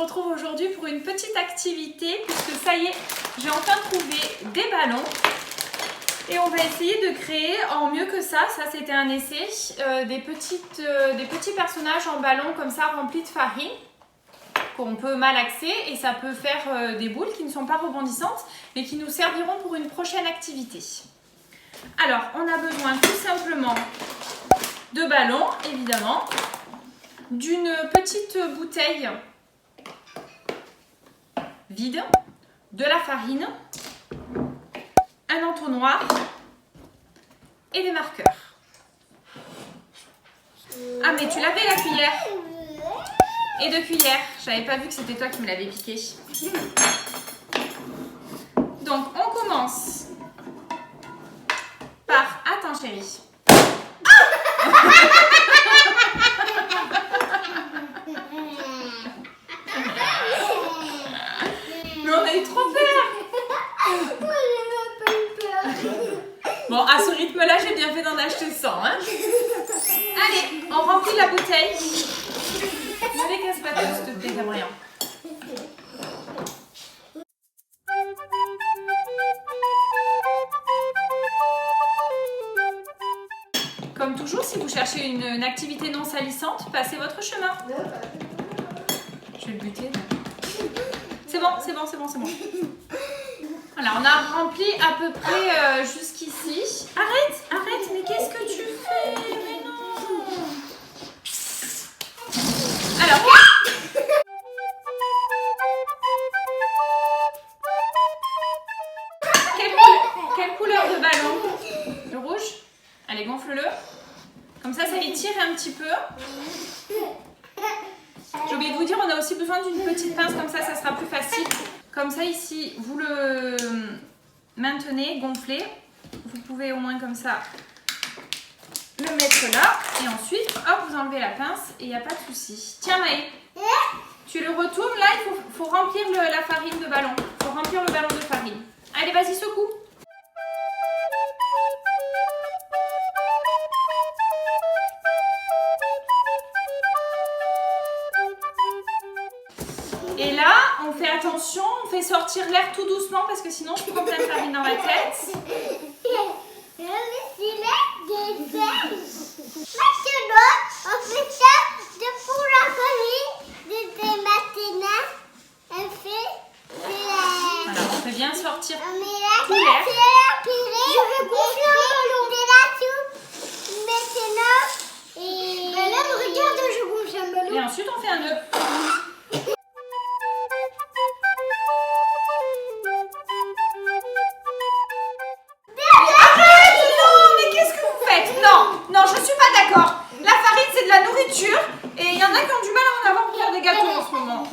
retrouve aujourd'hui pour une petite activité puisque ça y est, j'ai enfin trouvé des ballons et on va essayer de créer en mieux que ça c'était un essai, des petits personnages en ballon comme ça remplis de farine qu'on peut malaxer et ça peut faire des boules qui ne sont pas rebondissantes mais qui nous serviront pour une prochaine activité. Alors, on a besoin tout simplement de ballons, évidemment, d'une petite bouteille vide, de la farine, un entonnoir et des marqueurs. Ah, mais tu l'avais la cuillère? Et deux cuillères. J'avais pas vu que c'était toi qui me l'avais piqué. Donc, on commence par... Attends, chérie. Mais on a eu trop peur. Bon, à ce rythme-là, j'ai bien fait d'en acheter 100. Hein. Allez, on remplit la bouteille. Ne les casse pas tous, s'il te plaît, Gabriel. Comme toujours, si vous cherchez une activité non salissante, passez votre chemin. Je vais le buter. C'est bon, c'est bon, c'est bon, c'est bon. Voilà, on a rempli à peu près jusqu'ici. Arrête, arrête, mais qu'est-ce que tu fais? Mais non. Alors, quelle couleur de ballon? Le rouge? Allez, gonfle-le. Comme ça étire un petit peu. J'ai oublié de vous dire, on a aussi besoin d'une petite pince, comme ça sera plus facile. Comme ça, ici, vous le maintenez, gonflez. Vous pouvez au moins comme ça le mettre là. Et ensuite, hop, vous enlevez la pince et il n'y a pas de souci. Tiens, Maë, tu le retournes là, il faut remplir la farine de ballon. Il faut remplir le ballon de farine. Allez, vas-y, secoue. Et là, on fait attention, on fait sortir l'air tout doucement parce que sinon je prends plein de farine dans la tête. Voilà, on fait bien sortir tout l'air. Et ensuite on fait un nœud. Non, je suis pas d'accord. La farine, c'est de la nourriture et il y en a qui ont du mal à en avoir pour faire des gâteaux en ce moment.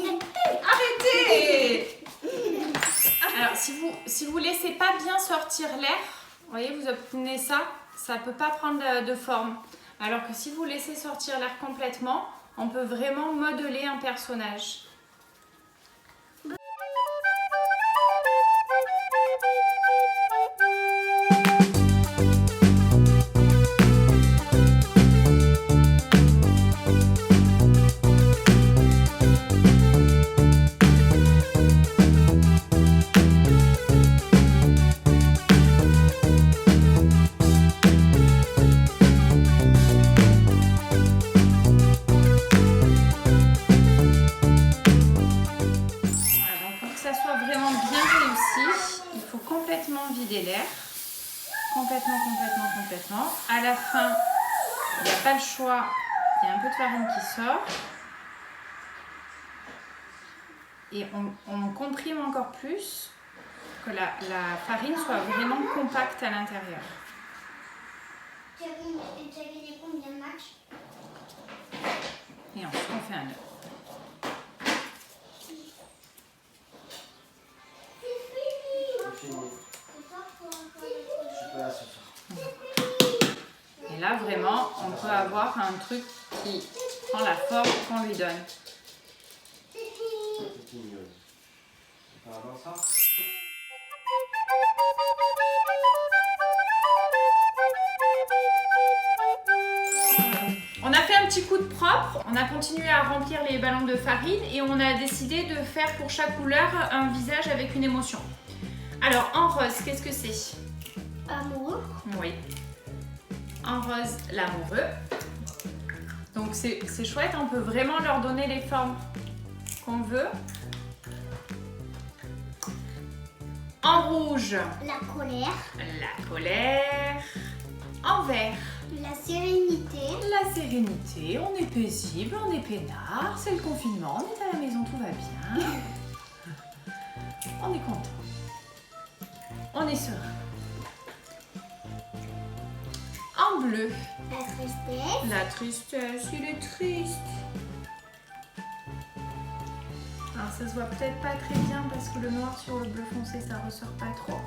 Arrêtez. Alors, si vous laissez pas bien sortir l'air, vous voyez, vous obtenez ça, ça peut pas prendre de forme. Alors que si vous laissez sortir l'air complètement, on peut vraiment modeler un personnage. Vider l'air complètement. À la fin, il n'y a pas le choix, il y a un peu de farine qui sort et on comprime encore plus que la farine soit vraiment compacte à l'intérieur. Et ensuite on fait un nœud. Et là, vraiment, on peut avoir un truc qui prend la forme qu'on lui donne. On a fait un petit petit coup de propre, on a continué à remplir les ballons de farine et on a décidé de faire pour chaque couleur un visage avec une émotion. Alors en rose, qu'est-ce que c'est? Amour. Oui. En rose, l'amoureux. Donc c'est chouette, on peut vraiment leur donner les formes qu'on veut. En rouge, La colère. la colère. En vert, La sérénité. la sérénité. On est paisible, on est peinard, c'est le confinement, on est à la maison, tout va bien. On est content. On est serein. En bleu, La tristesse. la tristesse, il est triste. Alors ça se voit peut-être pas très bien parce que le noir sur le bleu foncé ça ressort pas trop.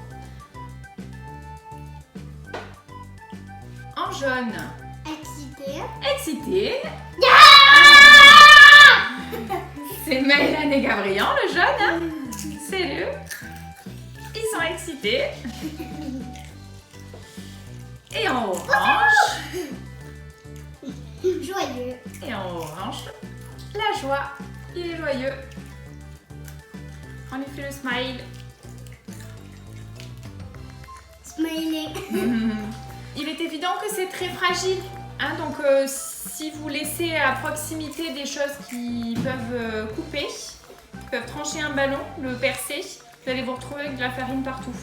En jaune, Excité. excité. C'est Maëlan et Gabriel, le jaune. Hein, c'est eux. Ils sont excités. Et en orange, Joyeux. et en orange, la joie. Il est joyeux. On lui fait le smile. Smiling. Il est évident que c'est très fragile. Hein, donc si vous laissez à proximité des choses qui peuvent couper, qui peuvent trancher un ballon, le percer, vous allez vous retrouver avec de la farine partout.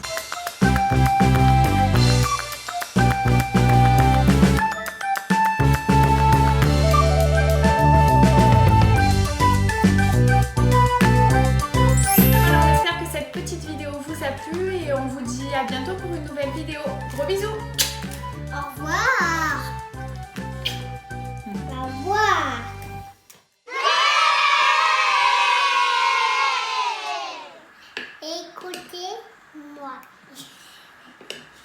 Et on vous dit à bientôt pour une nouvelle vidéo. Gros bisous! Au revoir.